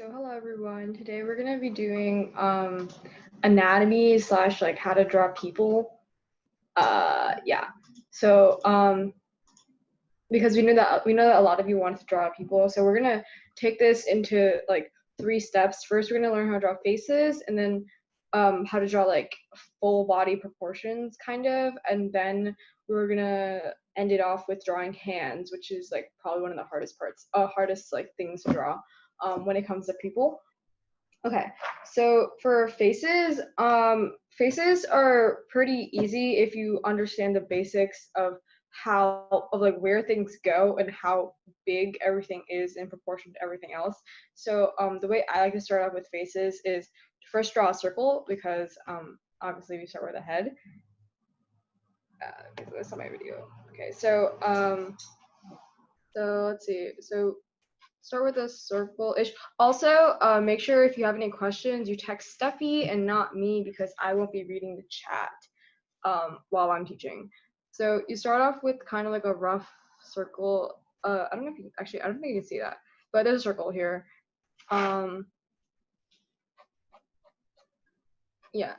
So hello everyone. Today we're gonna be doing anatomy slash like how to draw people. Yeah. So because we know that a lot of you want to draw people, so we're gonna take this into like 3 steps. First, we're gonna learn how to draw faces, and then how to draw like full body proportions, kind of, and then we're gonna end it off with drawing hands, which is like probably one of the hardest parts, hardest like things to draw when it comes to people. Okay, so for faces, faces are pretty easy if you understand the basics of like where things go and how big everything is in proportion to everything else. So the way I like to start off with faces is to first draw a circle because obviously we start with the head. That's not my video. Okay, so let's see. So start with a circle-ish. Also, make sure if you have any questions, you text Stephy and not me because I won't be reading the chat while I'm teaching. So you start off with kind of like a rough circle. I don't know if you actually, I don't think you can see that, but there's a circle here. Yeah,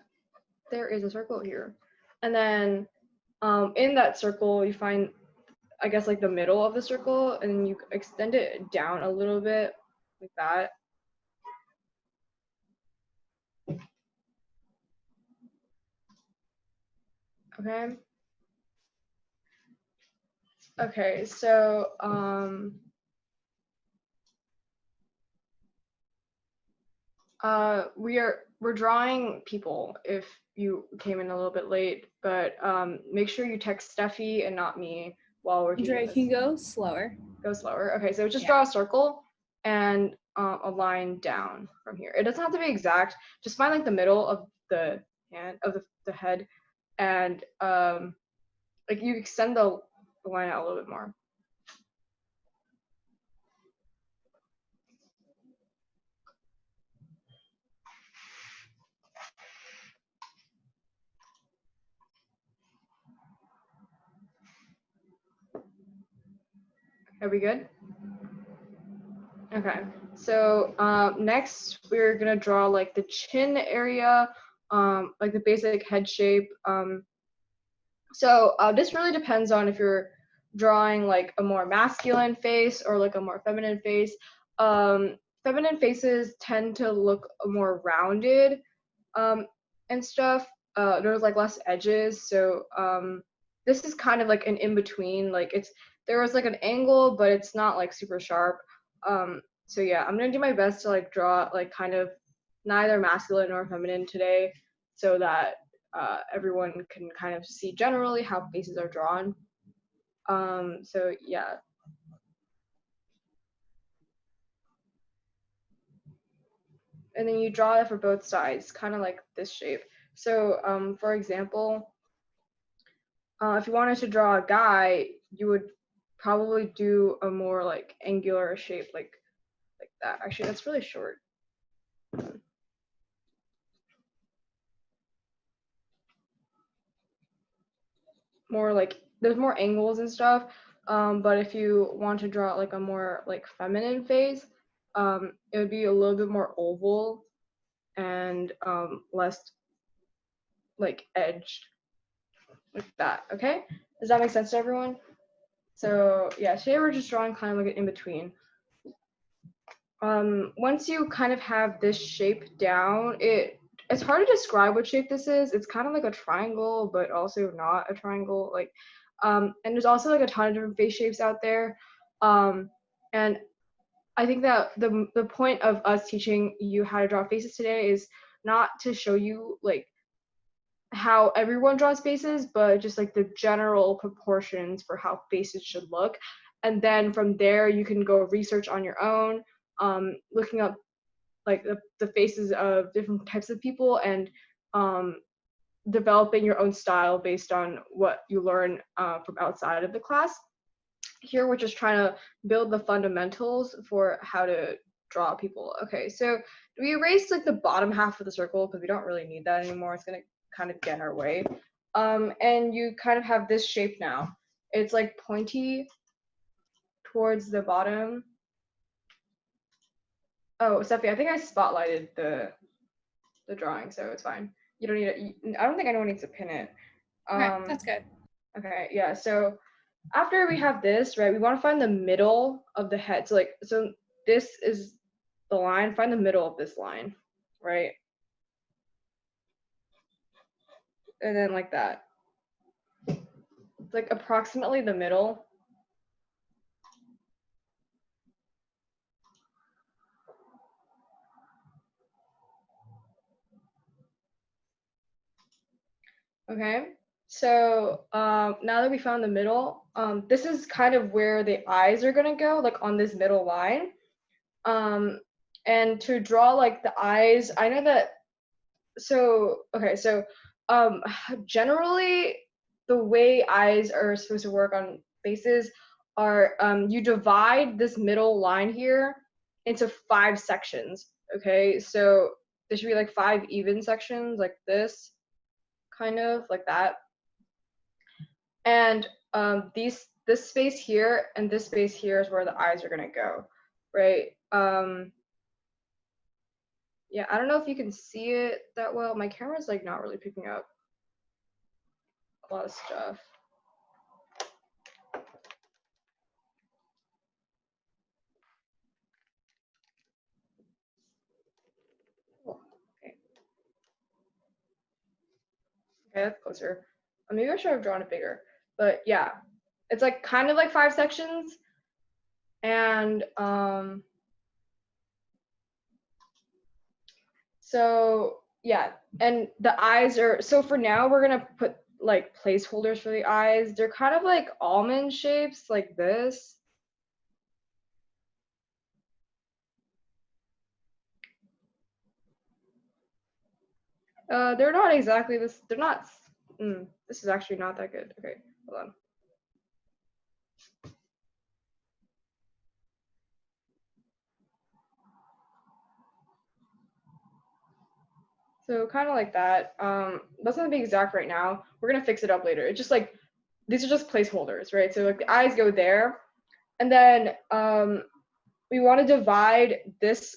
there is a circle here. And then in that circle, you find, I guess, like the middle of the circle, and you extend it down a little bit like that. Okay. Okay, so we're drawing people if you came in a little bit late, but make sure you text Steffi and not me while we're teaching Andrea, this. can you go slower? Go slower. Okay, so just draw a circle and a line down from here. It doesn't have to be exact. Just find like the middle of the hand of the head, and like you extend the line out a little bit more. Are we good? Okay, so next we're gonna draw like the chin area, like the basic head shape. So this really depends on if you're drawing like a more masculine face or like a more feminine face. Feminine faces tend to look more rounded and stuff. There's like less edges, so this is kind of like an in between. Like there was like an angle, but it's not like super sharp. So yeah, I'm gonna do my best to like draw like kind of neither masculine nor feminine today, so that everyone can kind of see generally how faces are drawn. So yeah. And then you draw it for both sides, kind of like this shape. So for example, if you wanted to draw a guy, you would probably do a more like angular shape, like that. Actually, that's really short. More like there's more angles and stuff. But if you want to draw like a more like feminine face, it would be a little bit more oval and less like edged, like that. Okay, does that make sense to everyone? So yeah, today we're just drawing kind of like an in between. Once you kind of have this shape down, it's hard to describe what shape this is. It's kind of like a triangle, but also not a triangle. Like, and there's also like a ton of different face shapes out there. And I think that the point of us teaching you how to draw faces today is not to show you like how everyone draws faces, but just like the general proportions for how faces should look. And then from there, you can go research on your own, looking up like the faces of different types of people and developing your own style based on what you learn from outside of the class. Here, we're just trying to build the fundamentals for how to draw people. Okay, so we erased like the bottom half of the circle because we don't really need that anymore. It's gonna kind of get in our way. And you kind of have this shape now. It's like pointy towards the bottom. Oh, Steffi, I think I spotlighted the drawing, so it's fine. You don't need it. I don't think anyone needs to pin it. Okay, that's good. Okay, yeah. So after we have this, right, we want to find the middle of the head. So like, so this is the line. Find the middle of this line, right? And then like that. It's like approximately the middle. Okay. So now that we found the middle, this is kind of where the eyes are gonna go, like on this middle line. And to draw like the eyes, I know that. So okay, so generally the way eyes are supposed to work on faces are you divide this middle line here into 5 sections. Okay, so there should be like 5 even sections, like this, kind of like that. And this space here and this space here is where the eyes are gonna go, right? Yeah, I don't know if you can see it that well. My camera's like not really picking up a lot of stuff. Oh, okay. Okay, that's closer. Maybe I should have drawn it bigger. But yeah, it's like kind of like 5 sections. And so yeah, and the eyes are, so for now we're gonna put like placeholders for the eyes. They're kind of like almond shapes like this. They're not exactly this. They're not. This is actually not that good. Okay, hold on. So kind of like that. Doesn't have to be exact right now. We're gonna fix it up later. It's just like these are just placeholders, right? So like the eyes go there, and then we want to divide this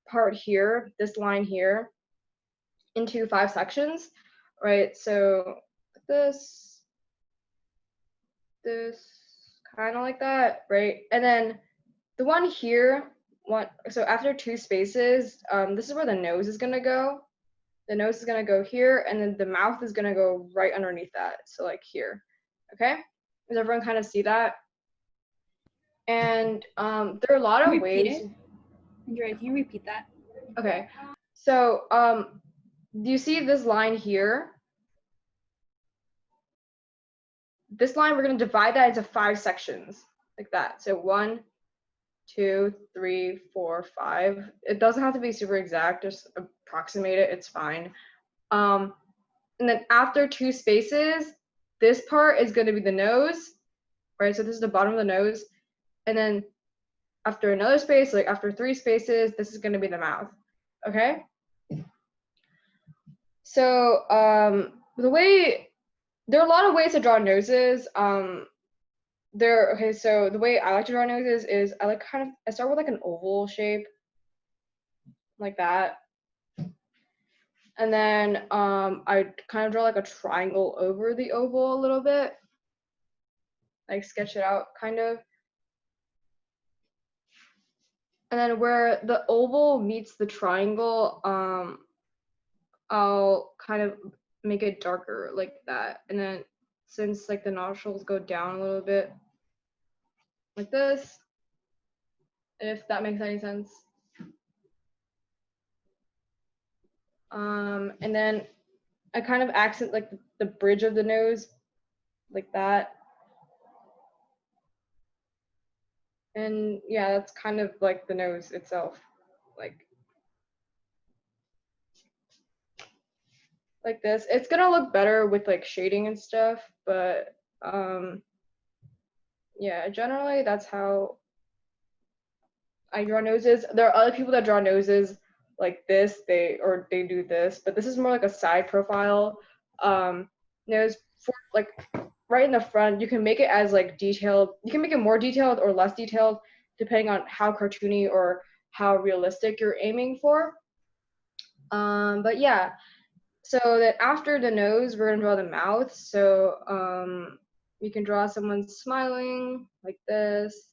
part here, this line here, into 5 sections, right? So this, kind of like that, right? And then the one here, so after 2 spaces, this is where the nose is gonna go. The nose is gonna go here, and then the mouth is gonna go right underneath that. So like here, okay? Does everyone kind of see that? And there are a lot of ways. Andrea, can you repeat that? Okay, so do you see this line here? This line, we're gonna divide that into 5 sections, like that. So 1, 2, 3, 4, 5. It doesn't have to be super exact, just approximate it, it's fine. And then after 2 spaces, this part is gonna be the nose, right? So this is the bottom of the nose. And then after another space, like after 3 spaces, this is gonna be the mouth, okay? So there are a lot of ways to draw noses. Okay, so the way I like to draw noses is I start with like an oval shape, like that. And then I kind of draw like a triangle over the oval a little bit, like sketch it out kind of. And then where the oval meets the triangle, I'll kind of make it darker like that. And then since like the nostrils go down a little bit, like this, if that makes any sense. And then I kind of accent like the bridge of the nose, like that. And yeah, that's kind of like the nose itself, like this. It's gonna look better with like shading and stuff, but yeah, generally that's how I draw noses. There are other people that draw noses like this, they do this, but this is more like a side profile nose for like right in the front. You can make it as like detailed. You can make it more detailed or less detailed depending on how cartoony or how realistic you're aiming for. But yeah, so that after the nose, we're gonna draw the mouth. So you can draw someone smiling like this.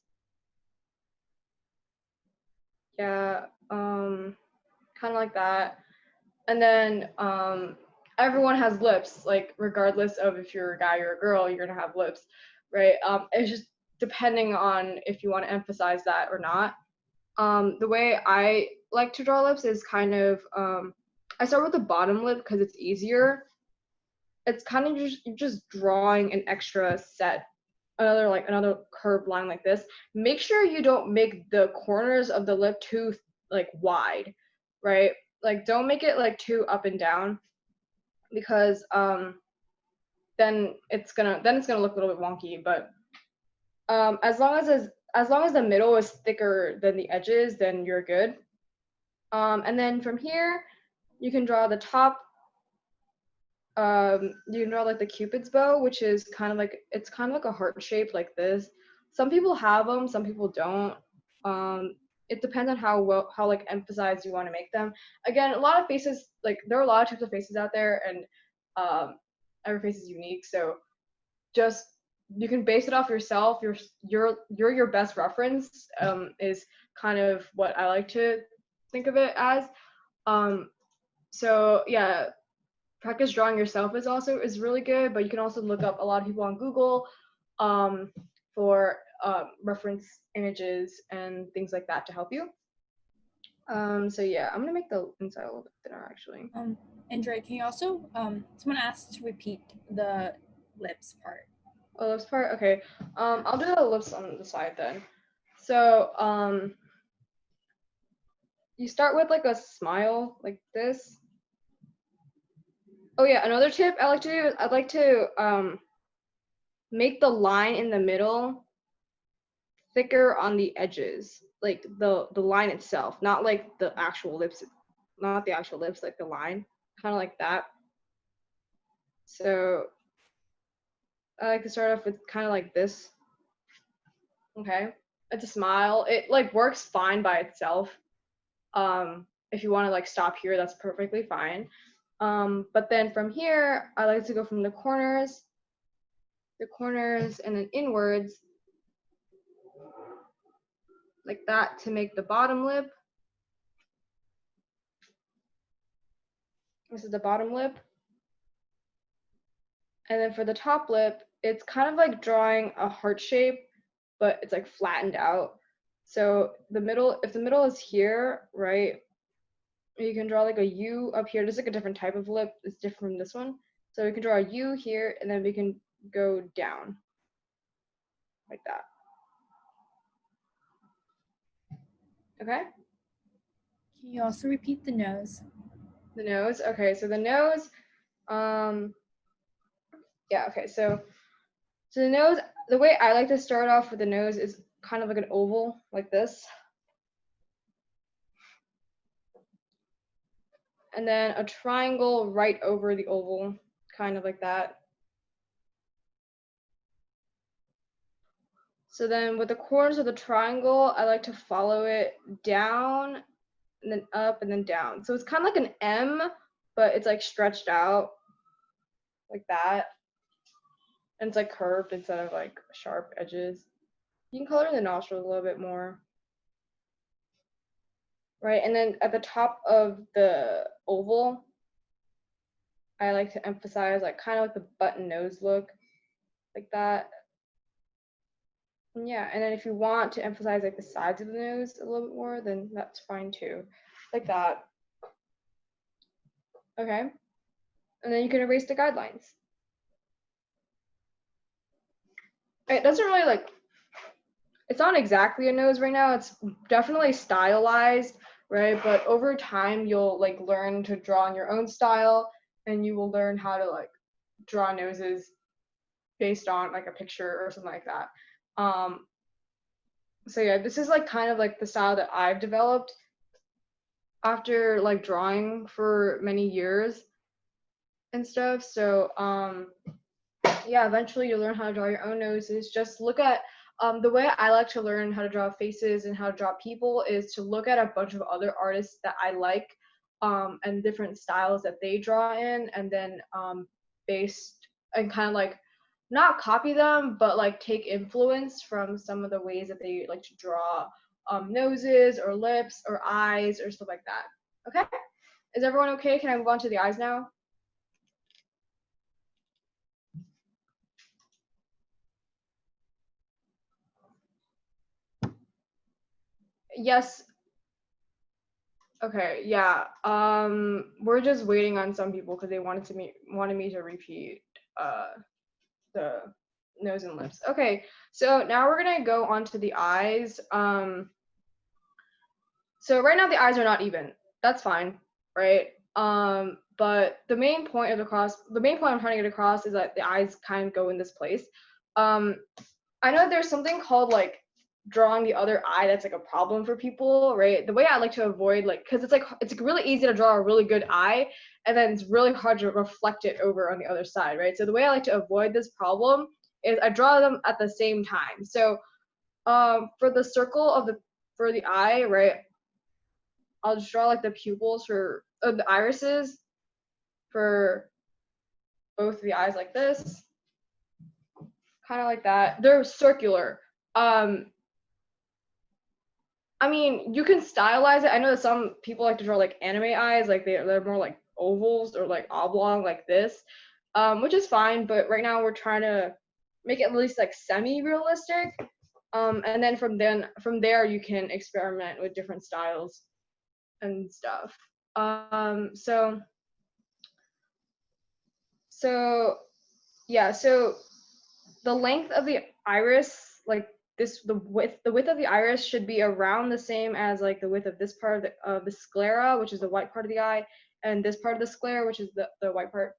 Yeah, kind of like that. And then everyone has lips, like regardless of if you're a guy or a girl, you're gonna have lips, right? It's just depending on if you want to emphasize that or not. The way I like to draw lips is kind of I start with the bottom lip because it's easier. It's kind of just you're just drawing an extra set, another curved line like this. Make sure you don't make the corners of the lip too like wide, right? Like don't make it like too up and down because then it's gonna look a little bit wonky. But as long as the middle is thicker than the edges, then you're good. And then from here, you can draw the top. You can draw like the Cupid's bow, which is kind of like a heart shape like this. Some people have them, some people don't. It depends on how like emphasized you want to make them. Again, a lot of faces, like there are a lot of types of faces out there, and every face is unique. So just you can base it off yourself. You're your best reference. Is kind of what I like to think of it as. So yeah, practice drawing yourself is really good, but you can also look up a lot of people on Google for reference images and things like that to help you. So yeah, I'm gonna make the inside a little bit thinner actually. Andrea, can you also someone asked to repeat the lips part. Oh, lips part? Okay. I'll do the lips on the side then. So you start with like a smile like this. Oh yeah, another tip I like to do is I'd like to make the line in the middle thicker on the edges, like the line itself, not like the actual lips, not the actual lips, like the line, kind of like that. So I like to start off with kind of like this. Okay, it's a smile. It like works fine by itself. If you want to like stop here, that's perfectly fine. But then from here, I like to go from the corners, and then inwards, like that, to make the bottom lip. This is the bottom lip. And then for the top lip, it's kind of like drawing a heart shape, but it's like flattened out. So the middle, if the middle is here, right, you can draw like a U up here. Just like a different type of lip. It's different from this one. So we can draw a U here, and then we can go down like that. Okay? Can you also repeat the nose? The nose. Okay, so the nose, yeah, okay, so the nose, the way I like to start off with the nose is kind of like an oval, like this. And then a triangle right over the oval, kind of like that. So then with the corners of the triangle, I like to follow it down and then up and then down. So it's kind of like an M, but it's like stretched out like that. And it's like curved instead of like sharp edges. You can color the nostrils a little bit more. Right, and then at the top of the oval, I like to emphasize like kind of like the button nose look, like that. And yeah, and then if you want to emphasize like the sides of the nose a little bit more, then that's fine too, like that. Okay, and then you can erase the guidelines. It doesn't really like, it's not exactly a nose right now. It's definitely stylized, right? But over time, you'll like learn to draw in your own style, and you will learn how to like draw noses based on like a picture or something like that. So yeah, this is like kind of like the style that I've developed after like drawing for many years and stuff. So yeah, eventually you'll learn how to draw your own noses. Just look at The way I like to learn how to draw faces and how to draw people is to look at a bunch of other artists that I like, and different styles that they draw in, and then based and kind of like not copy them, but like take influence from some of the ways that they like to draw noses or lips or eyes or stuff like that. Okay? Is everyone okay? Can I move on to the eyes now? Yes. Okay, yeah. We're just waiting on some people because they wanted me to repeat uh the nose and lips. Okay, so now we're gonna go on to the eyes. So right now the eyes are not even. That's fine, right? But the main point I'm trying to get across is that the eyes kind of go in this place. Um, I know there's something called like drawing the other eye that's like a problem for people, right? The way I like to avoid like, because it's really easy to draw a really good eye, and then it's really hard to reflect it over on the other side, right? So the way I like to avoid this problem is I draw them at the same time. So for the circle of the eye, right? I'll just draw like the pupils for the irises for both of the eyes like this, kind of like that. They're circular. I mean, you can stylize it. I know that some people like to draw like anime eyes, like they're more like ovals or like oblong like this, which is fine. But right now we're trying to make it at least like semi-realistic. And then from there you can experiment with different styles and stuff. So yeah, so the length of the iris, like this, the width of the iris should be around the same as like the width of this part of the sclera, which is the white part of the eye, and this part of the sclera, which is the white part.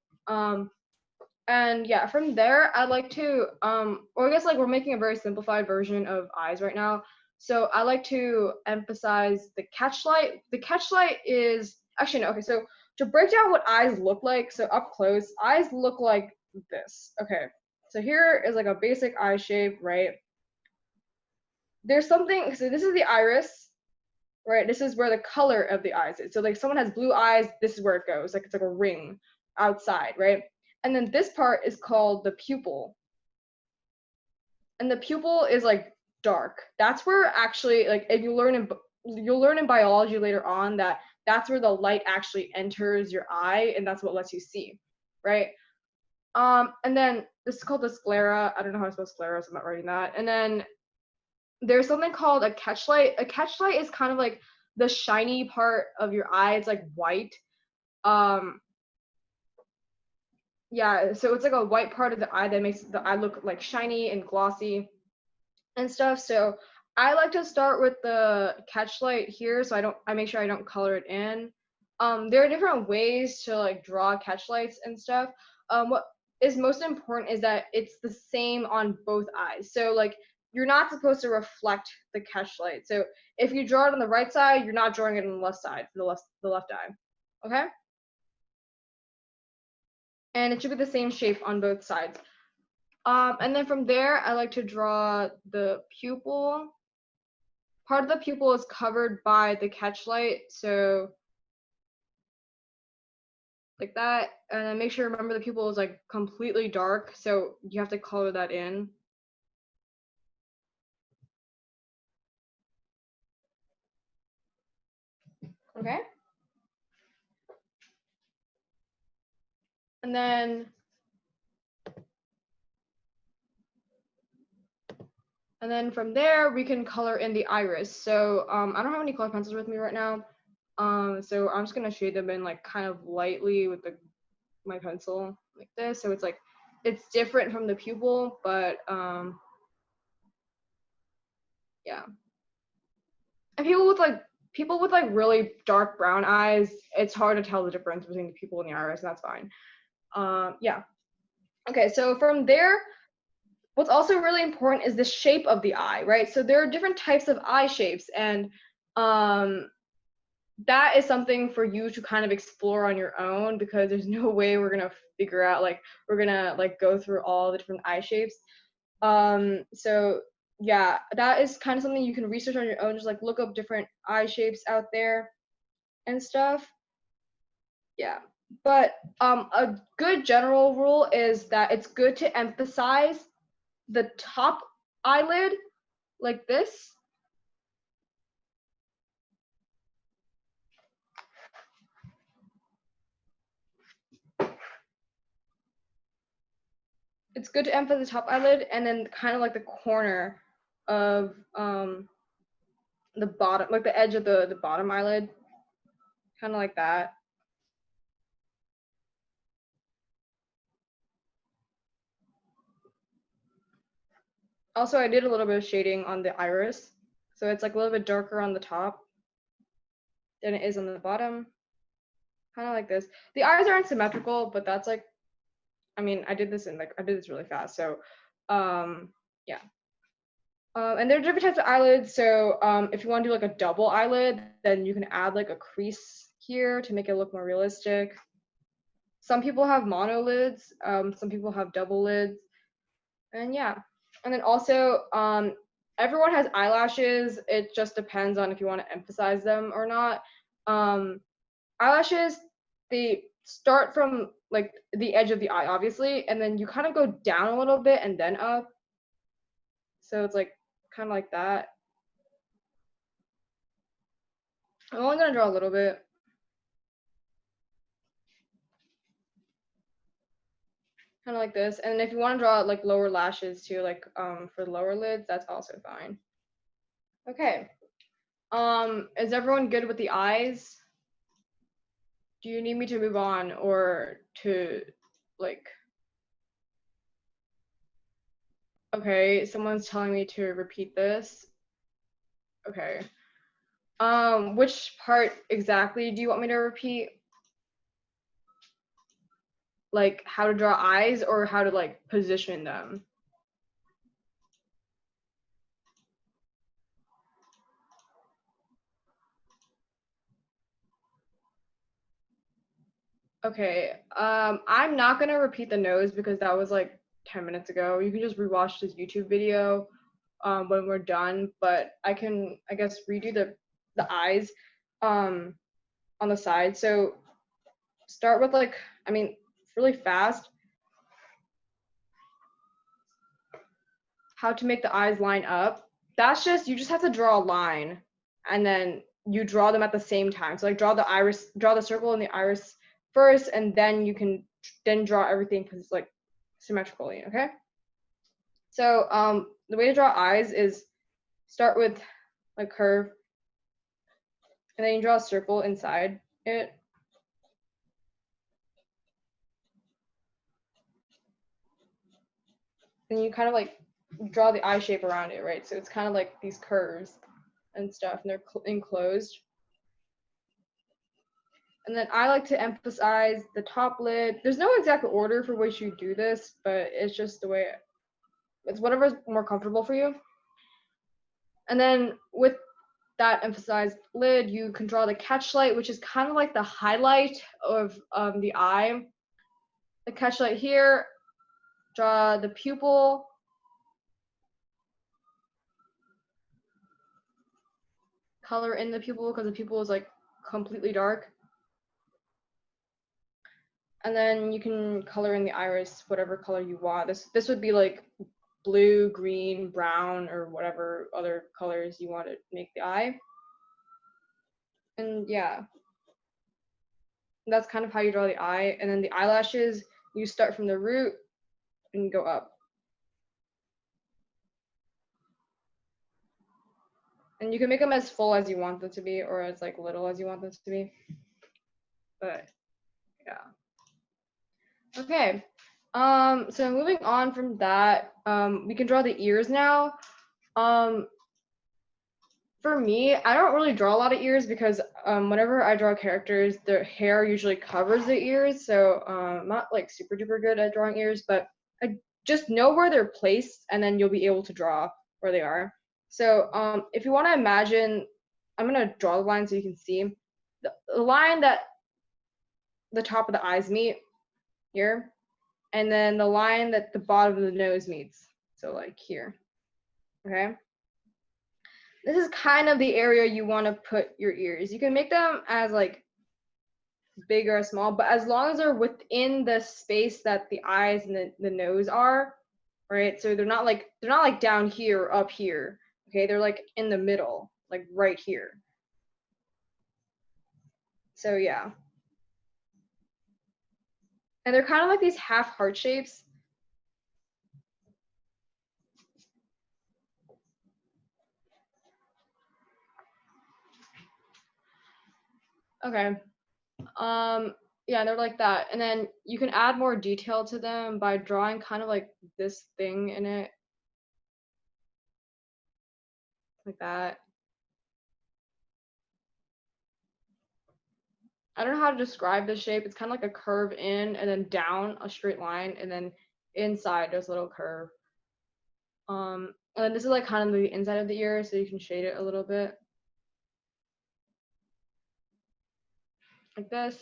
And yeah, from there, I'd like to, or I guess like we're making a very simplified version of eyes right now. So I like to emphasize the catchlight. The catchlight is actually no. Okay, so to break down what eyes look like, so up close, eyes look like this. Okay, so here is like a basic eye shape, right? There's something. So this is the iris, right? This is where the color of the eyes is. So like someone has blue eyes, this is where it goes. Like it's like a ring outside, right? And then this part is called the pupil. And the pupil is like dark. That's where actually like if you'll learn in biology later on that that's where the light actually enters your eye and that's what lets you see, right? And then this is called the sclera. I don't know how to spell sclera, so I'm not writing that. And then there's something called a catchlight. A catchlight is kind of like the shiny part of your eye. It's like white. Um, yeah, so it's like a white part of the eye that makes the eye look like shiny and glossy and stuff. So I like to start with the catchlight here, so I make sure I don't color it in. There are different ways to like draw catchlights and stuff. What is most important is that it's the same on both eyes. So like you're not supposed to reflect the catchlight. So if you draw it on the right side, you're not drawing it on the left side for the left eye. Okay? And it should be the same shape on both sides. And then from there, I like to draw the pupil. Part of the pupil is covered by the catchlight, so like that. And then make sure remember the pupil is like completely dark, so you have to color that in. Okay. And then from there we can color in the iris. So I don't have any color pencils with me right now. So I'm just gonna shade them in like kind of lightly with my pencil like this. So it's different from the pupil, but yeah. And people with like really dark brown eyes, it's hard to tell the difference between the pupil and the iris, and that's fine. Yeah. Okay, so from there, what's also really important is the shape of the eye, right? So there are different types of eye shapes, and that is something for you to kind of explore on your own because there's no way we're gonna figure out like we're gonna like go through all the different eye shapes. So yeah, that is kind of something you can research on your own, just like look up different eye shapes out there and stuff. Yeah. But a good general rule is that it's good to emphasize the top eyelid like this. It's good to emphasize the top eyelid and then kind of like the corner of the bottom, like the edge of the bottom eyelid, kind of like that. Also, I did a little bit of shading on the iris, so it's like a little bit darker on the top than it is on the bottom, kind of like this. The eyes aren't symmetrical, but that's like, I mean, I did this really fast, so yeah. And there are different types of eyelids, so if you want to do like a double eyelid, then you can add like a crease here to make it look more realistic. Some people have monolids, some people have double lids, and yeah. And then also, everyone has eyelashes. It just depends on if you want to emphasize them or not. Eyelashes, they start from like the edge of the eye, obviously, and then you kind of go down a little bit and then up. So it's like kind of like that. I'm only gonna draw a little bit. Kind of like this. And if you want to draw like lower lashes too, like for lower lids, that's also fine. Okay. Is everyone good with the eyes? Do you need me to move on or to like, okay, someone's telling me to repeat this. Okay. Which part exactly do you want me to repeat? Like how to draw eyes or how to like position them? Okay. I'm not gonna repeat the nose because that was like 10 minutes ago. You can just rewatch this YouTube video when we're done, but I can, I guess, redo the eyes on the side. So start with like, I mean, really fast. How to make the eyes line up. That's just, you just have to draw a line and then you draw them at the same time. So like draw the iris, draw the circle in the iris first, and then you can then draw everything because it's like symmetrically, okay? So the way to draw eyes is start with like curve, and then you draw a circle inside it. And you kind of like draw the eye shape around it, right? So it's kind of like these curves and stuff, and they're enclosed. And then I like to emphasize the top lid. There's no exact order for which you do this, but it's just the way it's whatever's more comfortable for you. And then with that emphasized lid, you can draw the catchlight, which is kind of like the highlight of the eye. The catchlight here, draw the pupil. Color in the pupil because the pupil is like completely dark. And then you can color in the iris whatever color you want. This would be like blue, green, brown, or whatever other colors you want to make the eye. And yeah, that's kind of how you draw the eye. And then the eyelashes, you start from the root and go up. And you can make them as full as you want them to be or as like little as you want them to be. But yeah. Okay. So moving on from that, we can draw the ears now. For me, I don't really draw a lot of ears because whenever I draw characters, their hair usually covers the ears. So I'm not like super duper good at drawing ears, but I just know where they're placed and then you'll be able to draw where they are. So if you want to imagine, I'm going to draw the line so you can see the line that the top of the eyes meet here, and then the line that the bottom of the nose meets. So like here, okay? This is kind of the area you want to put your ears. You can make them as like big or small, but as long as they're within the space that the eyes and the nose are, right? So they're not like down here or up here, okay? They're like in the middle, like right here. So yeah. And they're kind of like these half heart shapes. Okay. Yeah, they're like that. And then you can add more detail to them by drawing kind of like this thing in it. Like that. I don't know how to describe the shape. It's kind of like a curve in and then down a straight line, and then inside there's a little curve. And then this is like kind of the inside of the ear, so you can shade it a little bit. Like this.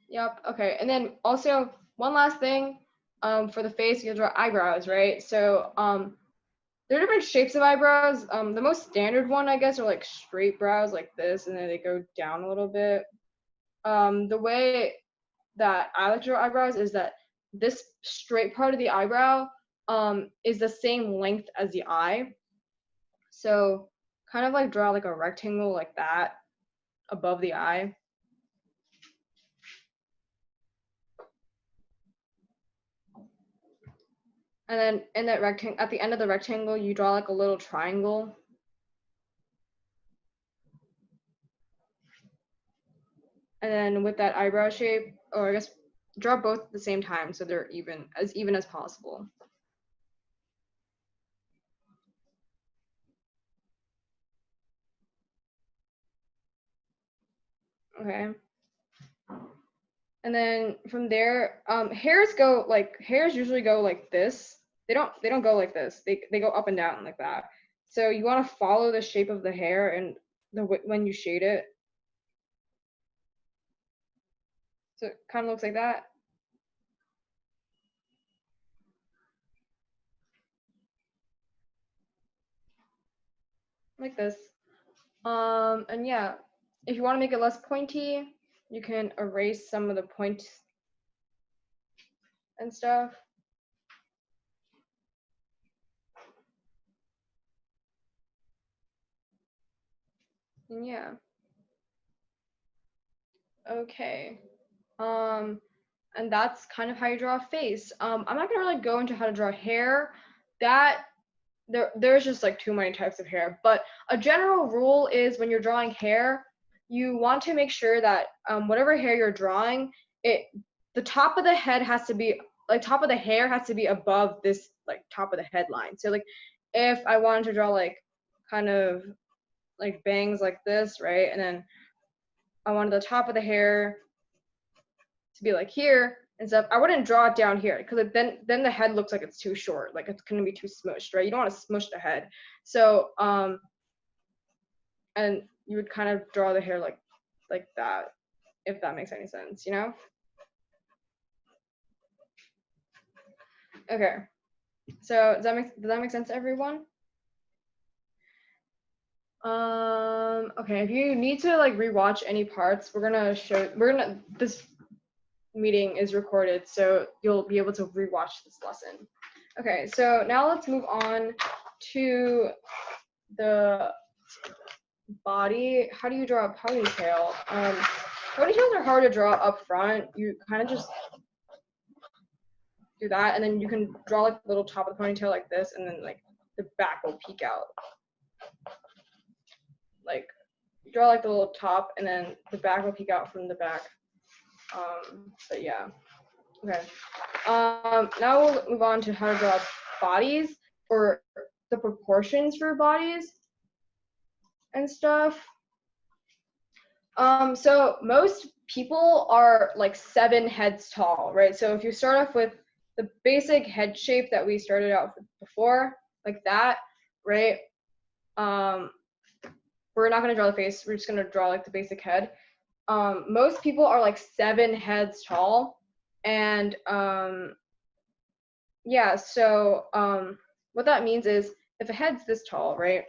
Yep, okay. And then also one last thing, for the face, you draw eyebrows, right? So there are different shapes of eyebrows. The most standard one, I guess, are like straight brows like this, and then they go down a little bit. The way that I like to draw eyebrows is that this straight part of the eyebrow is the same length as the eye. So kind of like draw like a rectangle like that above the eye. And then in that rectangle, at the end of the rectangle, you draw like a little triangle. And then with that eyebrow shape, or I guess draw both at the same time so they're even as possible. Okay. And then from there, hairs usually go like this. They don't go like this. They go up and down like that. So you want to follow the shape of the hair and when you shade it. So it kind of looks like that. Like this. And yeah, if you want to make it less pointy, you can erase some of the points and stuff. And yeah. Okay. And that's kind of how you draw a face. I'm not gonna really go into how to draw hair. That there's just like too many types of hair. But a general rule is when you're drawing hair, you want to make sure that whatever hair you're drawing, the top of the head has to be like top of the hair has to be above this like top of the headline. So like if I wanted to draw like kind of like bangs like this, right? And then I wanted the top of the hair to be like here and stuff, I wouldn't draw it down here because then the head looks like it's too short, like it's gonna be too smushed, right? You don't want to smush the head. So and you would kind of draw the hair like that, if that makes any sense, you know? Okay. So does that make sense to everyone? Okay, if you need to like rewatch any parts, this meeting is recorded, so you'll be able to rewatch this lesson. Okay, so now let's move on to the body. How do you draw a ponytail? Ponytails are hard to draw up front. You kind of just do that, and then you can draw like the little top of the ponytail like this, and then like the back will peek out. Like you draw like the little top, and then the back will peek out from the back. But yeah. Okay. Now we'll move on to how to draw bodies or the proportions for bodies and stuff. So most people are like 7 heads tall, right? So if you start off with the basic head shape that we started out with before, like that, right? We're not gonna draw the face. We're just gonna draw like the basic head. most people are like 7 heads tall, and yeah, so what that means is if a head's this tall, right?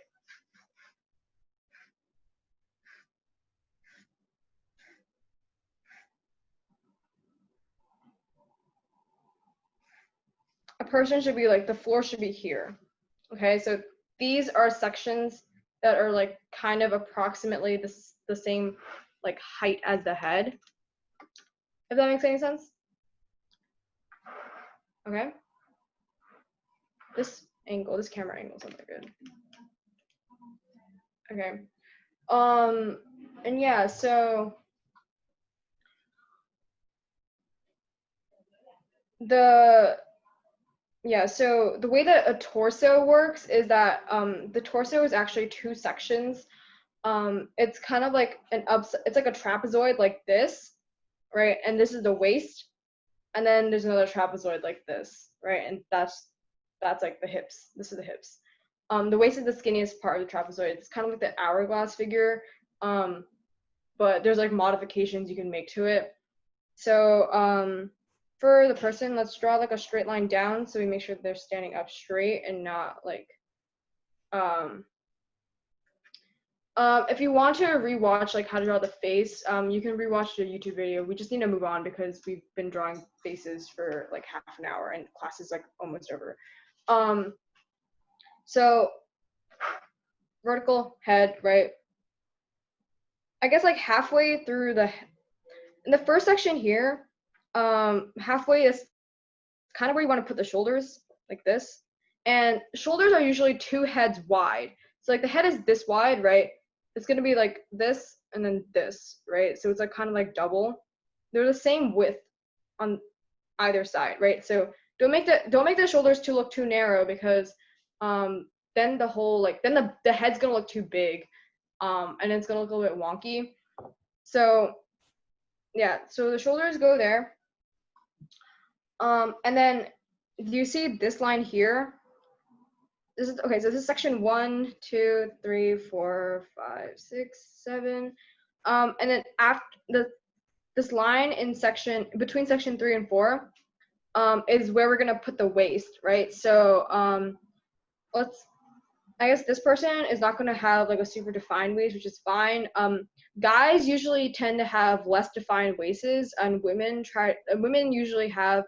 A person should be like, the floor should be here. Okay, so these are sections that are like kind of approximately the same like height as the head. If that makes any sense. Okay. This angle, this camera angle is not that good. Okay. And yeah, so the way that a torso works is that the torso is actually 2 sections. It's kind of like it's like a trapezoid like this, right? And this is the waist, and then there's another trapezoid like this, right? And that's like the hips. This is the hips. The waist is the skinniest part of the trapezoid. It's kind of like the hourglass figure, but there's like modifications you can make to it. So for the person, let's draw like a straight line down so we make sure they're standing up straight and not like if you want to rewatch like how to draw the face, you can rewatch the YouTube video. We just need to move on because we've been drawing faces for like half an hour and class is like almost over. So vertical head, right? I guess like halfway through in the first section here, halfway is kind of where you want to put the shoulders, like this. And shoulders are usually 2 heads wide. So like the head is this wide, right? It's gonna be like this and then this, right? So it's like kind of like double. They're the same width on either side, right? So don't make the shoulders look too narrow because then the whole like then the head's gonna look too big, and it's gonna look a little bit wonky. So yeah, so the shoulders go there. And then do you see this line here? This is okay, so this is section 1, 2, 3, 4, 5, 6, 7. And then after this line in between section 3 and 4 is where we're gonna put the waist, right? So I guess this person is not gonna have like a super defined waist, which is fine. Guys usually tend to have less defined waists, and women usually have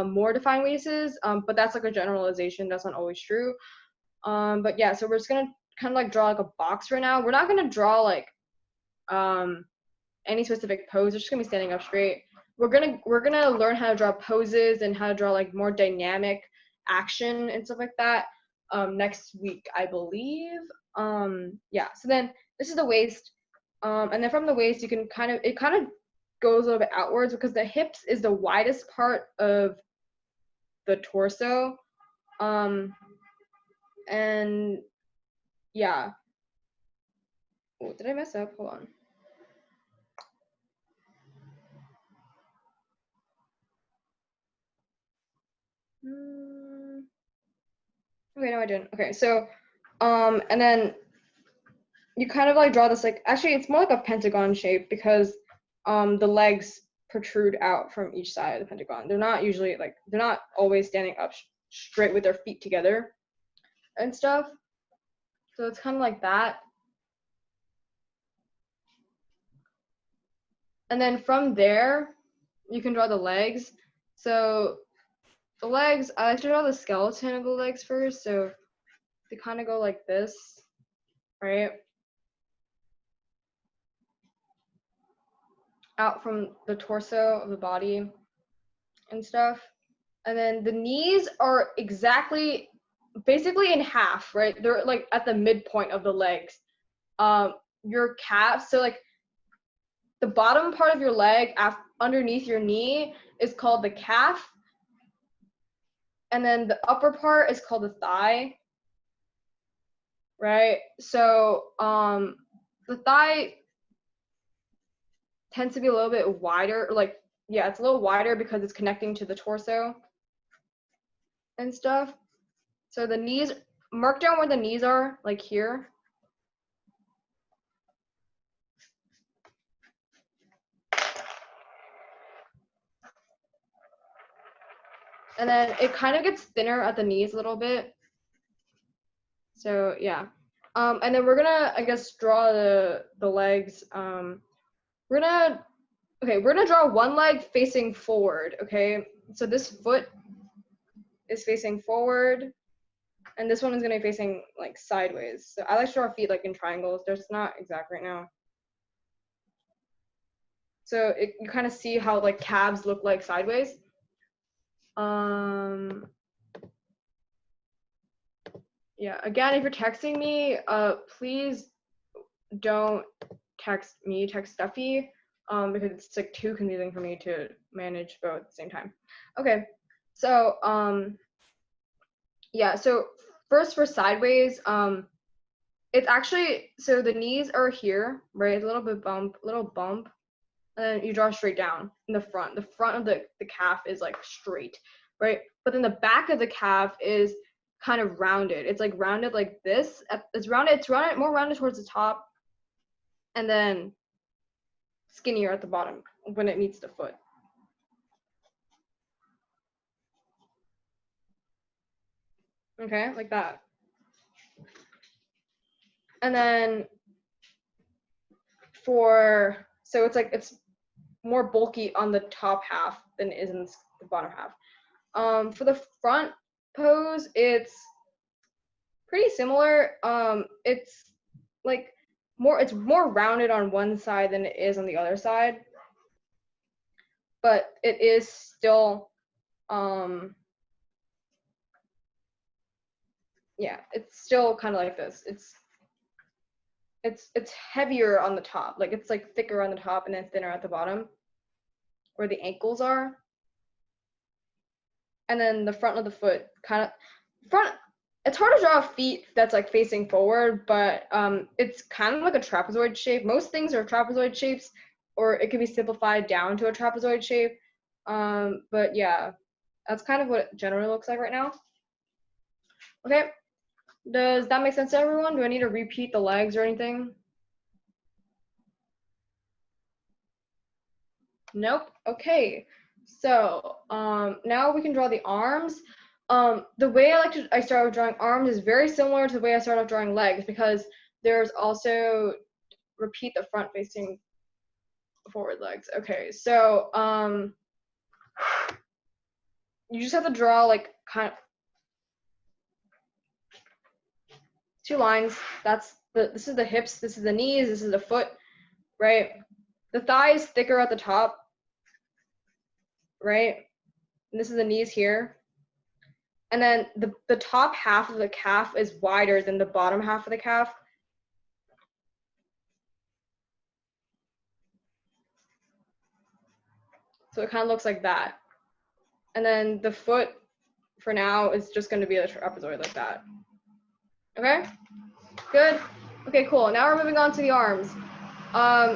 more defined waists, but that's like a generalization. That's not always true. But yeah, so we're just gonna kind of like draw like a box right now. We're not gonna draw like any specific pose. We're just gonna be standing up straight. We're gonna learn how to draw poses and how to draw like more dynamic action and stuff like that next week, I believe. Yeah. So then this is the waist, and then from the waist you can it kind of goes a little bit outwards because the hips is the widest part of the torso. And yeah. Oh, did I mess up? Hold on. Okay, no, I didn't. Okay, so, and then you kind of like draw this like, actually, it's more like a pentagon shape because the legs protrude out from each side of the pentagon. They're not always standing up straight with their feet together and stuff. So it's kind of like that. And then from there, you can draw the legs. So the legs, I like to draw the skeleton of the legs first. So they kind of go like this, right? Out from the torso of the body and stuff. And then the knees are basically in half, right? They're like at the midpoint of the legs. Your calf, so like the bottom part of your leg underneath your knee is called the calf. And then the upper part is called the thigh, right? So the thigh tends to be a little bit wider, like, yeah, it's a little wider because it's connecting to the torso and stuff. So the knees, mark down where the knees are, like here. And then it kind of gets thinner at the knees a little bit. So yeah. And then we're gonna, I guess, draw the legs. We're gonna draw one leg facing forward, okay? So this foot is facing forward, and this one is gonna be facing like sideways. So I like to draw feet like in triangles. There's not exact right now. So you kind of see how like calves look like sideways. Yeah, again, if you're texting me, please don't text me, text Steffi, because it's like too confusing for me to manage both at the same time. Okay, so yeah, so first for sideways, it's actually, so the knees are here, right? A little bump, and then you draw straight down in the front. The front of the calf is like straight, right? But then the back of the calf is kind of rounded. It's like rounded like this. It's rounded, more rounded towards the top, and then skinnier at the bottom when it meets the foot. Okay, like that. And then so it's like it's more bulky on the top half than it is in the bottom half. For the front pose, it's pretty similar. It's like it's more rounded on one side than it is on the other side, but it is still yeah, it's still kind of like this. It's heavier on the top, like it's like thicker on the top and then thinner at the bottom where the ankles are. And then the front of the foot it's hard to draw feet that's like facing forward, but it's kind of like a trapezoid shape. Most things are trapezoid shapes, or it can be simplified down to a trapezoid shape. But yeah, that's kind of what it generally looks like right now. Okay, does that make sense to everyone? Do I need to repeat the legs or anything? Nope. Okay. So now we can draw the arms. The way I started drawing arms is very similar to the way I started drawing legs, because there's also repeat the front facing forward legs. Okay, so you just have to draw like kind of two lines. This is the hips, this is the knees, this is the foot, right? The thigh is thicker at the top, right? And this is the knees here. And then the top half of the calf is wider than the bottom half of the calf. So it kind of looks like that. And then the foot for now is just going to be a trapezoid like that. Okay, good. Okay, cool. Now we're moving on to the arms.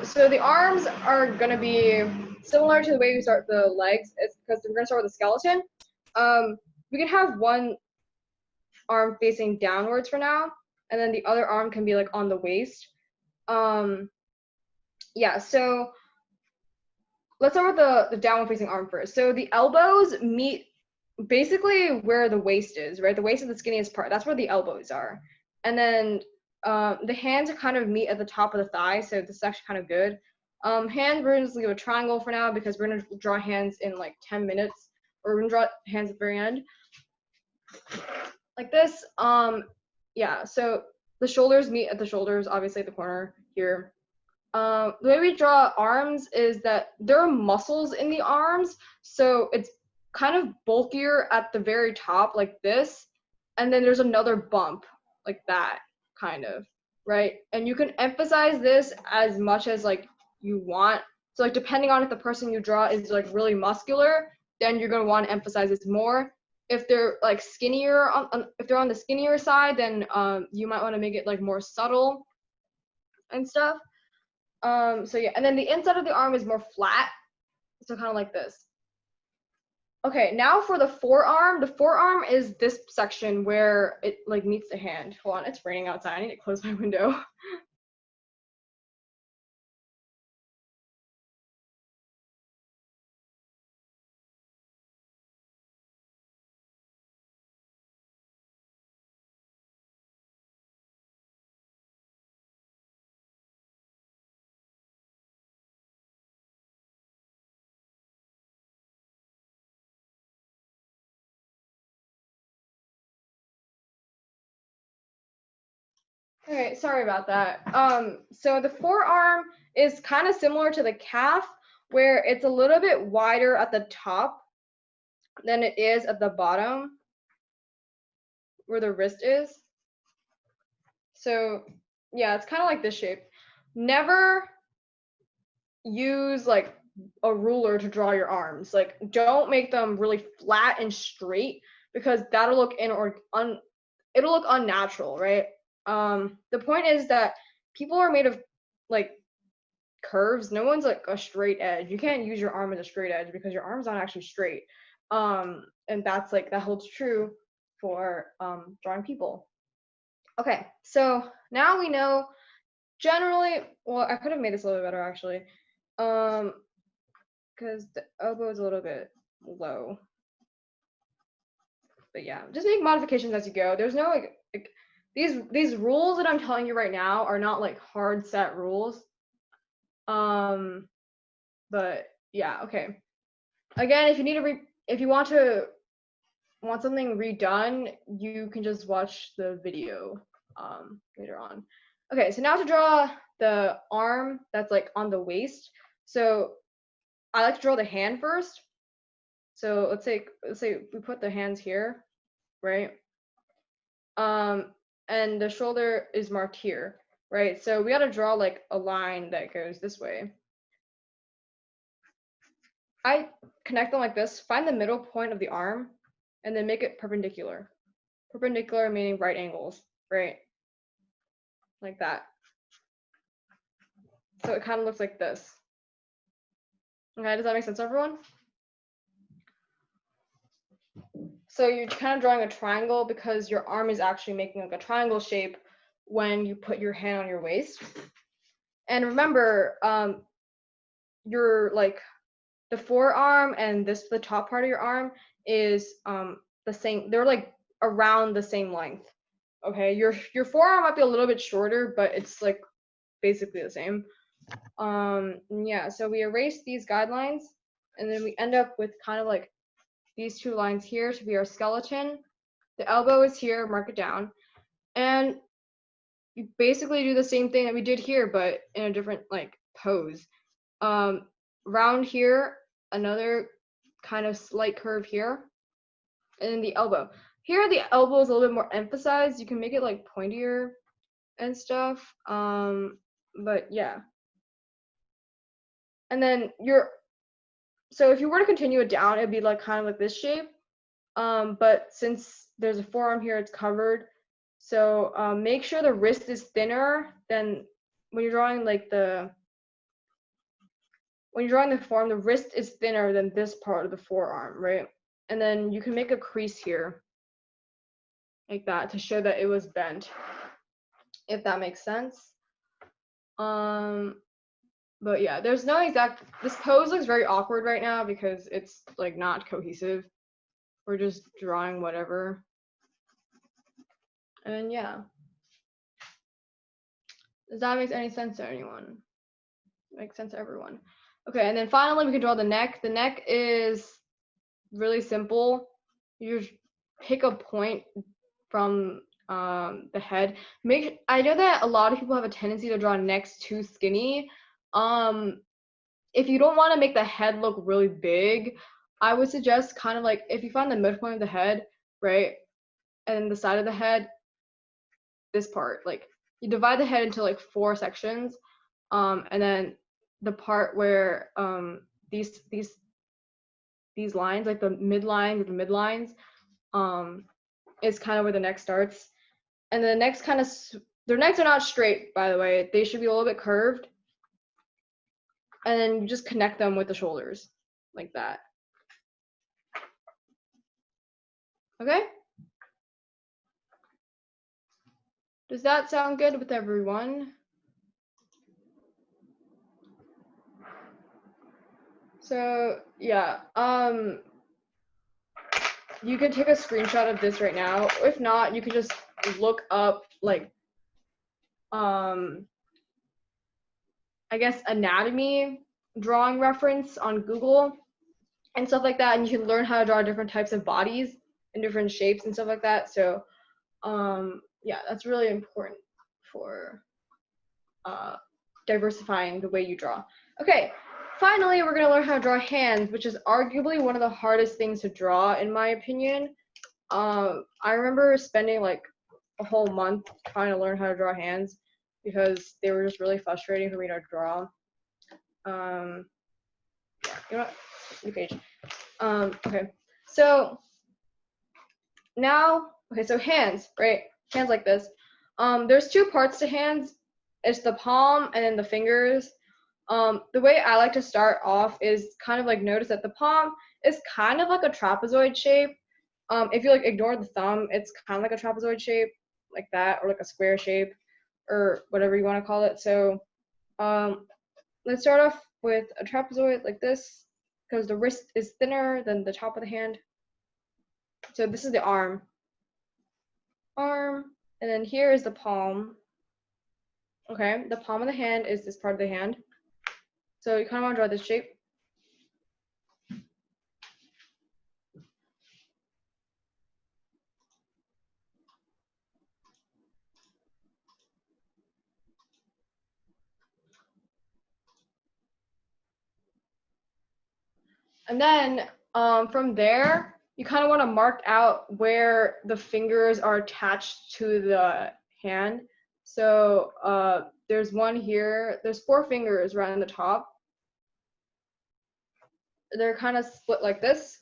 So the arms are going to be similar to the way we start the legs. It's because we're going to start with the skeleton. We can have one arm facing downwards for now, and then the other arm can be like on the waist. Yeah, so let's start with the downward facing arm first. So the elbows meet basically where the waist is, right? The waist is the skinniest part. That's where the elbows are. And then the hands are kind of meet at the top of the thigh, so this is actually kind of good. Hands, we're just gonna give a triangle for now because we're gonna draw hands in like 10 minutes, or we're gonna draw hands at the very end. Like this. Yeah, so the shoulders meet at the shoulders, obviously at the corner here. The way we draw arms is that there are muscles in the arms, so it's kind of bulkier at the very top like this, and then there's another bump like that, kind of, right? And you can emphasize this as much as like you want. So like depending on if the person you draw is like really muscular, then you're gonna want to emphasize this more. If they're like skinnier, if they're on the skinnier side, then you might want to make it like more subtle and stuff. So yeah, and then the inside of the arm is more flat, so kind of like this. Okay, now for the forearm. The forearm is this section where it like meets the hand. Hold on, it's raining outside. I need to close my window. Okay, sorry about that. So the forearm is kind of similar to the calf, where it's a little bit wider at the top than it is at the bottom, where the wrist is. So yeah, it's kind of like this shape. Never use like a ruler to draw your arms. Like, don't make them really flat and straight, because that'll look it'll look unnatural, right? The point is that people are made of like curves. No one's like a straight edge. You can't use your arm as a straight edge because your arm's not actually straight. And that's like, that holds true for drawing people. Okay, so now we know generally, well, I could have made this a little bit better actually, because the elbow is a little bit low. But yeah, just make modifications as you go. There's no like these rules that I'm telling you right now are not like hard set rules. But yeah, okay. Again, if you need to if you want something redone, you can just watch the video later on. Okay, so now to draw the arm that's like on the waist. So I like to draw the hand first. So let's say we put the hands here, right? And the shoulder is marked here, right? So we got to draw like a line that goes this way. I connect them like this, find the middle point of the arm, and then make it perpendicular. Perpendicular meaning right angles, right? Like that. So it kind of looks like this. Okay, does that make sense, everyone? So you're kind of drawing a triangle because your arm is actually making like a triangle shape when you put your hand on your waist. And remember, your like the forearm and the top part of your arm is the same. They're like around the same length. Okay, your forearm might be a little bit shorter, but it's like basically the same. Yeah, so we erase these guidelines, and then we end up with kind of like these two lines here to be our skeleton. The elbow is here, mark it down, and you basically do the same thing that we did here, but in a different like pose. Round here, another kind of slight curve here, and then the elbow. Here, the elbow is a little bit more emphasized. You can make it like pointier and stuff. But yeah. And then so if you were to continue it down, it'd be like kind of like this shape. But since there's a forearm here, it's covered. So make sure the wrist is thinner than when you're drawing like when you're drawing the forearm, the wrist is thinner than this part of the forearm, right? And then you can make a crease here like that to show that it was bent, if that makes sense. But yeah, there's no exact, this pose looks very awkward right now because it's like not cohesive. We're just drawing whatever. And yeah. Does that make any sense to anyone? Makes sense to everyone. Okay, and then finally we can draw the neck. The neck is really simple. You just pick a point from the head. I know that a lot of people have a tendency to draw necks too skinny. If you don't want to make the head look really big, I would suggest kind of like if you find the midpoint of the head, right, and the side of the head, this part, like you divide the head into like 4 sections, and then the part where these lines, like the midline with the midlines, is kind of where the neck starts. And the necks kind of, their necks are not straight, by the way. They should be a little bit curved. And then you just connect them with the shoulders, like that. Okay? Does that sound good with everyone? So yeah, you can take a screenshot of this right now. If not, you can just look up like I guess anatomy drawing reference on Google and stuff like that, and you can learn how to draw different types of bodies and different shapes and stuff like that. So yeah, that's really important for diversifying the way you draw. Okay, finally, we're gonna learn how to draw hands, which is arguably one of the hardest things to draw, in my opinion. I remember spending like a whole month trying to learn how to draw hands because they were just really frustrating for me to draw. Yeah, you know what? New page. Okay, so now, okay, so hands, right? Hands like this. There's two parts to hands. It's the palm and then the fingers. The way I like to start off is kind of like notice that the palm is kind of like a trapezoid shape. If you like ignore the thumb, it's kind of like a trapezoid shape, like that, or like a square shape, or whatever you want to call it. So let's start off with a trapezoid like this, because the wrist is thinner than the top of the hand. So this is the arm, and then here is the palm. Okay, the palm of the hand is this part of the hand. So you kind of want to draw this shape. And then from there, you kind of want to mark out where the fingers are attached to the hand. So there's one here. There's 4 fingers right on the top. They're kind of split like this.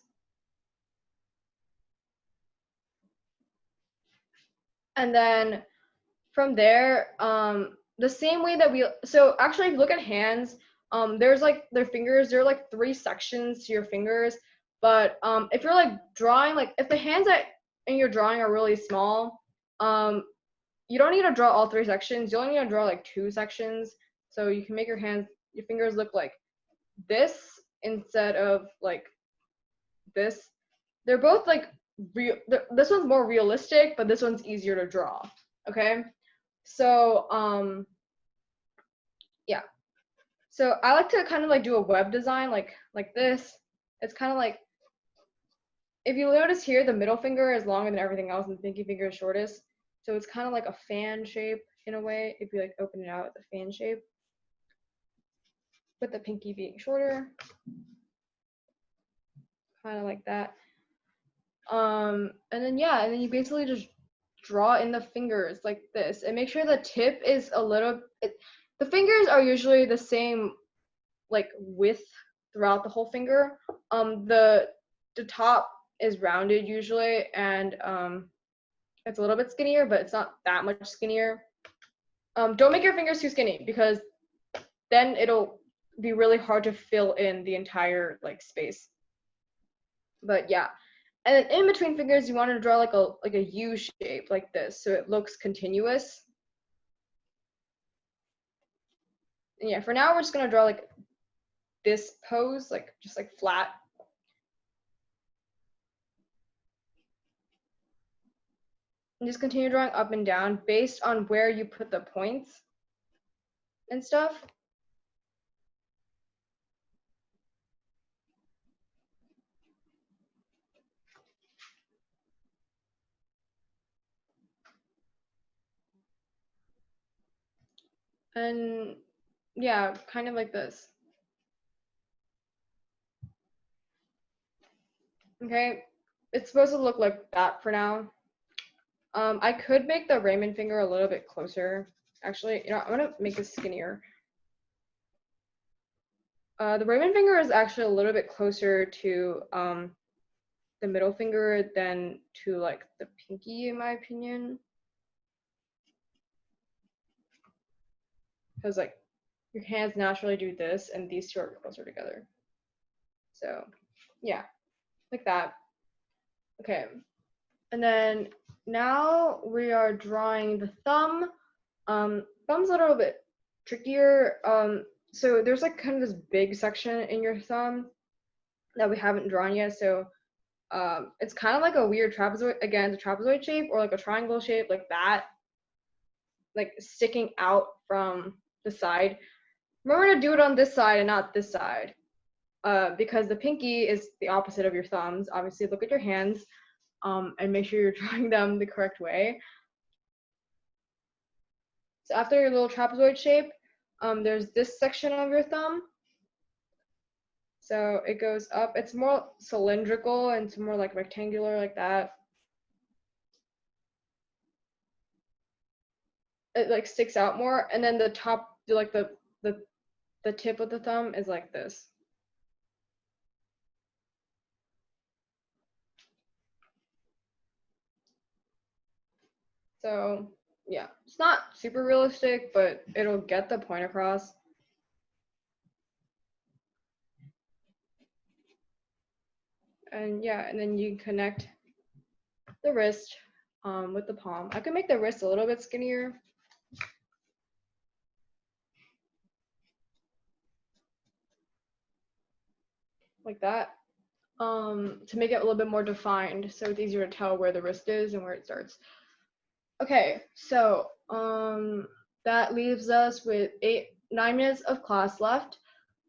And then from there, the same way that so actually if you look at hands, there's like their fingers, there are like 3 sections to your fingers. But if you're like drawing, like if the hands that in your drawing are really small, you don't need to draw all 3 sections. You only need to draw like 2 sections. So you can make your fingers look like this instead of like this. They're both like this one's more realistic, but this one's easier to draw. Okay, so yeah. So I like to kind of like do a web design like this. It's kind of like, if you notice here, the middle finger is longer than everything else and the pinky finger is shortest. So it's kind of like a fan shape in a way, if you like open it out, the fan shape, with the pinky being shorter, kind of like that. And then yeah, and then you basically just draw in the fingers like this, and make sure the tip is a little. The fingers are usually the same, like width throughout the whole finger. The top is rounded usually, and it's a little bit skinnier, but it's not that much skinnier. Don't make your fingers too skinny, because then it'll be really hard to fill in the entire like space. But yeah, and then in between fingers, you want to draw like a U shape like this, so it looks continuous. And yeah, for now we're just gonna draw like this pose, like just like flat. And just continue drawing up and down based on where you put the points and stuff. And yeah, kind of like this. Okay, it's supposed to look like that for now. I could make the Raymond finger a little bit closer. Actually, you know, I'm gonna make it skinnier. The Raymond finger is actually a little bit closer to the middle finger than to like the pinky, in my opinion. Because like your hands naturally do this, and these two are closer together. So yeah, like that. Okay, and then now we are drawing the thumb. Thumb's a little bit trickier. So there's like kind of this big section in your thumb that we haven't drawn yet. So it's kind of like a weird trapezoid. Again, it's a trapezoid shape, or like a triangle shape, like that, like sticking out from the side. Remember to do it on this side and not this side, because the pinky is the opposite of your thumbs. Obviously, look at your hands, and make sure you're drawing them the correct way. So after your little trapezoid shape, there's this section of your thumb. So it goes up. It's more cylindrical and it's more like rectangular like that. It like sticks out more, and then the top, like the tip of the thumb is like this. So yeah, it's not super realistic, but it'll get the point across. And yeah, and then you connect the wrist with the palm. I could make the wrist a little bit skinnier. Like that. To make it a little bit more defined so it's easier to tell where the wrist is and where it starts. Okay, so that leaves us with 9 minutes of class left.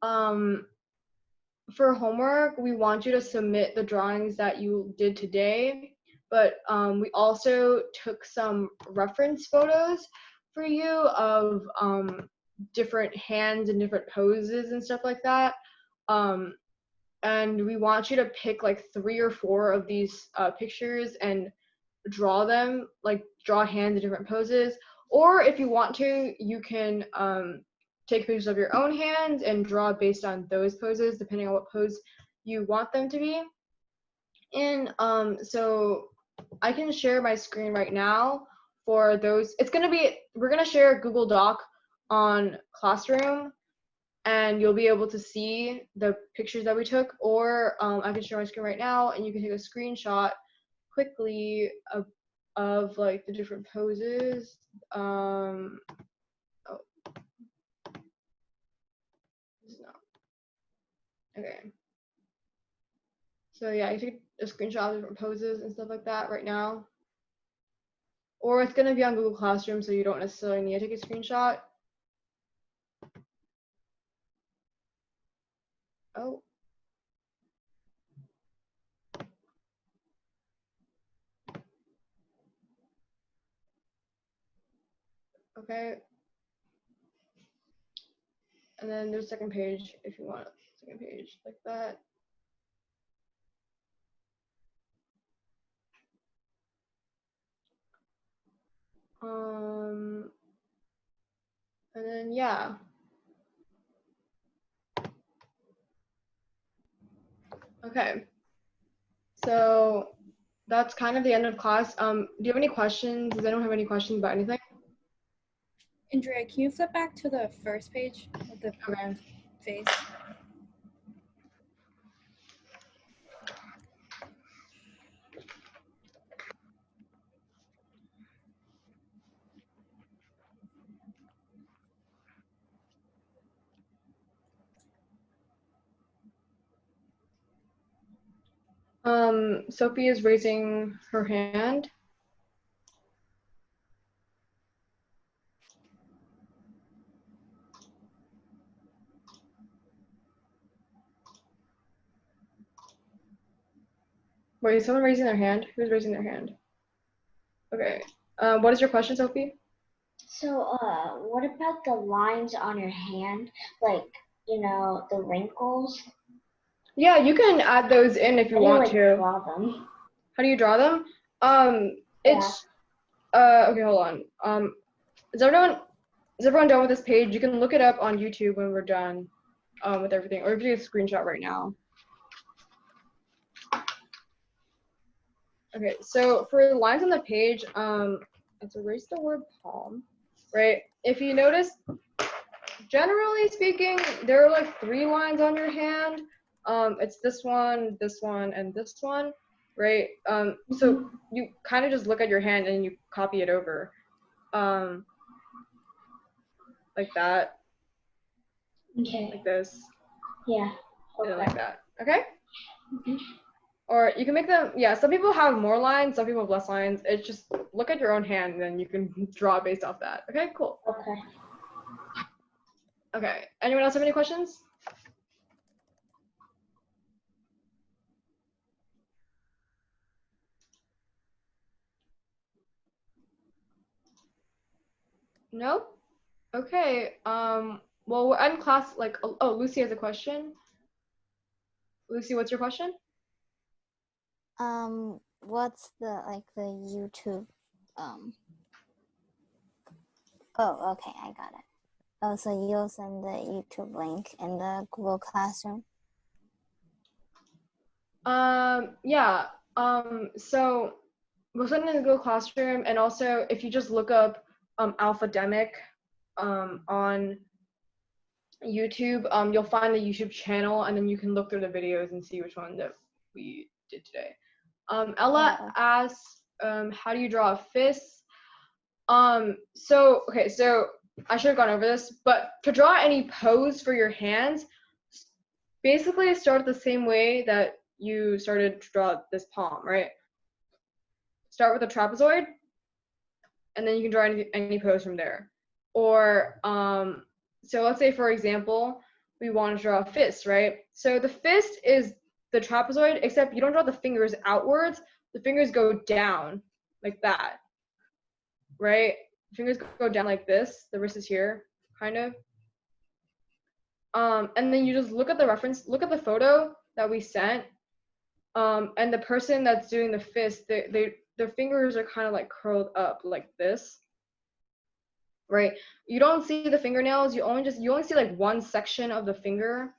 For homework, we want you to submit the drawings that you did today, but we also took some reference photos for you of different hands and different poses and stuff like that. And we want you to pick like 3 or 4 of these pictures and draw them, like draw hands in different poses. Or if you want to, you can take pictures of your own hands and draw based on those poses, depending on what pose you want them to be in. So I can share my screen right now for those. We're gonna share a Google Doc on Classroom, and you'll be able to see the pictures that we took, or I can share my screen right now and you can take a screenshot quickly of like the different poses. Oh, this is not. Okay. So yeah, you take a screenshot of different poses and stuff like that right now. Or it's gonna be on Google Classroom, so you don't necessarily need to take a screenshot. Oh. Okay. And then there's second page if you want second page like that. And then yeah. Okay. So that's kind of the end of class. Do you have any questions? Does anyone have any questions about anything? Andrea, can you flip back to the first page with the round face? Sophie is raising her hand. Wait, is someone raising their hand? Who's raising their hand? Okay. What is your question, Sophie? So, what about the lines on your hand? Like, you know, the wrinkles? Yeah, you can add those in if you want to. Draw them? How do you draw them? It's okay, hold on. Is everyone done with this page? You can look it up on YouTube when we're done with everything, or if you take a screenshot right now. Okay, so for the lines on the page, let's erase the word palm, right? If you notice, generally speaking, there are like 3 lines on your hand. It's this one, and this one, right? So you kind of just look at your hand and you copy it over, like that. Okay. Like this. Yeah. Okay. And like that. Okay. Mm-hmm. Or you can make them. Yeah. Some people have more lines. Some people have less lines. It's just look at your own hand, and then you can draw based off that. Okay. Cool. Okay. Okay. Anyone else have any questions? No? Okay. Well, we're in class, like, oh, Lucy has a question. Lucy, what's your question? What's the YouTube Oh, okay, I got it. Oh, so you'll send the YouTube link in the Google Classroom? Yeah. So we'll send it in the Google Classroom, and also if you just look up Alphademic on YouTube, you'll find the YouTube channel, and then you can look through the videos and see which one that we did today. Ella asks, how do you draw a fist? So I should have gone over this, but to draw any pose for your hands, basically start the same way that you started to draw this palm, right? Start with a trapezoid, and then you can draw any pose from there. Or so let's say, for example, we want to draw a fist, right? So the fist is the trapezoid, except you don't draw the fingers outwards. The fingers go down like that, right? The fingers go down like this. The wrist is here, kind of. And then you just look at the reference, look at the photo that we sent, and the person that's doing the fist, their fingers are kind of like curled up like this, right? You don't see the fingernails. You only see like one section of the finger,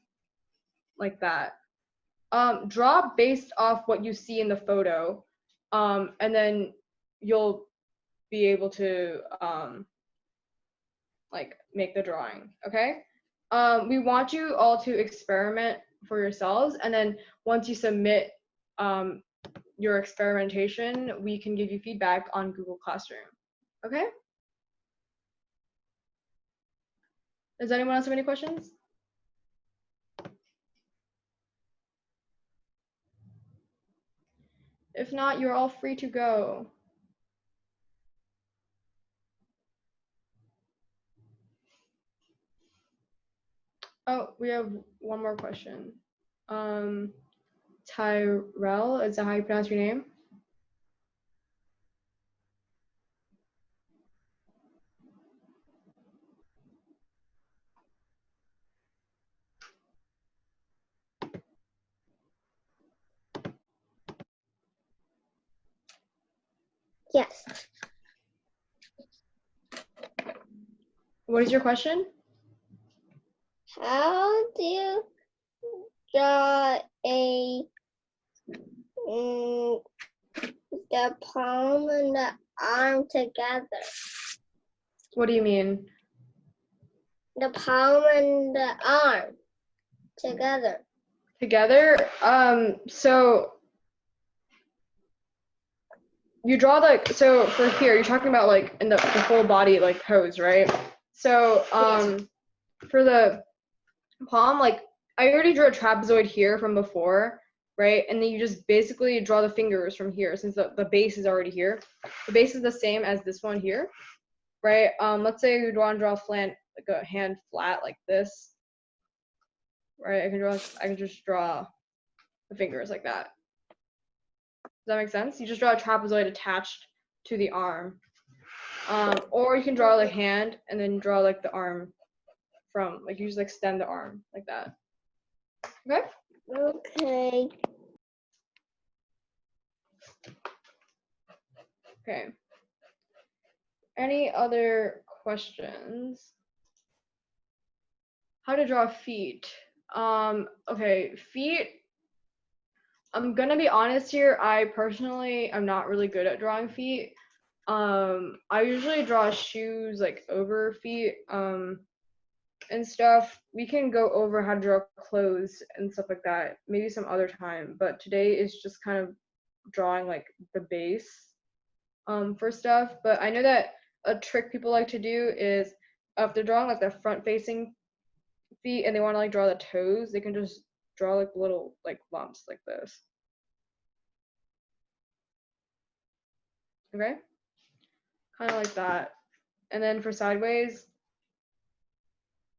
like that. Draw based off what you see in the photo, and then you'll be able to like make the drawing. Okay. We want you all to experiment for yourselves, and then once you submit your experimentation, we can give you feedback on Google Classroom. Okay? Does anyone else have any questions? If not, you're all free to go. Oh, we have one more question. Tyrell, is that how you pronounce your name? Yes. What is your question? How do you draw the palm and the arm together? What do you mean? The palm and the arm together. Together? So you draw so for here, you're talking about like in the full body like pose, right? So for the palm, like I already drew a trapezoid here from before, right? And then you just basically draw the fingers from here since the base is already here. The base is the same as this one here, right? Let's say you want to draw like a hand flat like this, right? I can just draw the fingers like that. Does that make sense? You just draw a trapezoid attached to the arm. Or you can draw the hand and then draw like the arm from, like you just extend the arm like that. Okay? Okay. Okay. Any other questions? How to draw feet? Okay, feet. I'm gonna be honest here. I personally am not really good at drawing feet. I usually draw shoes like over feet, and stuff. We can go over how to draw clothes and stuff like that maybe some other time. But today is just kind of drawing like the base, for stuff. But I know that a trick people like to do is if they're drawing like the front-facing feet and they want to like draw the toes, they can just draw like little like lumps like this. Okay, kind of like that. And then for sideways,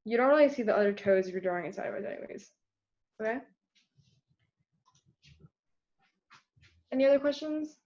you don't really see the other toes if you're drawing it sideways anyways. Okay, any other questions?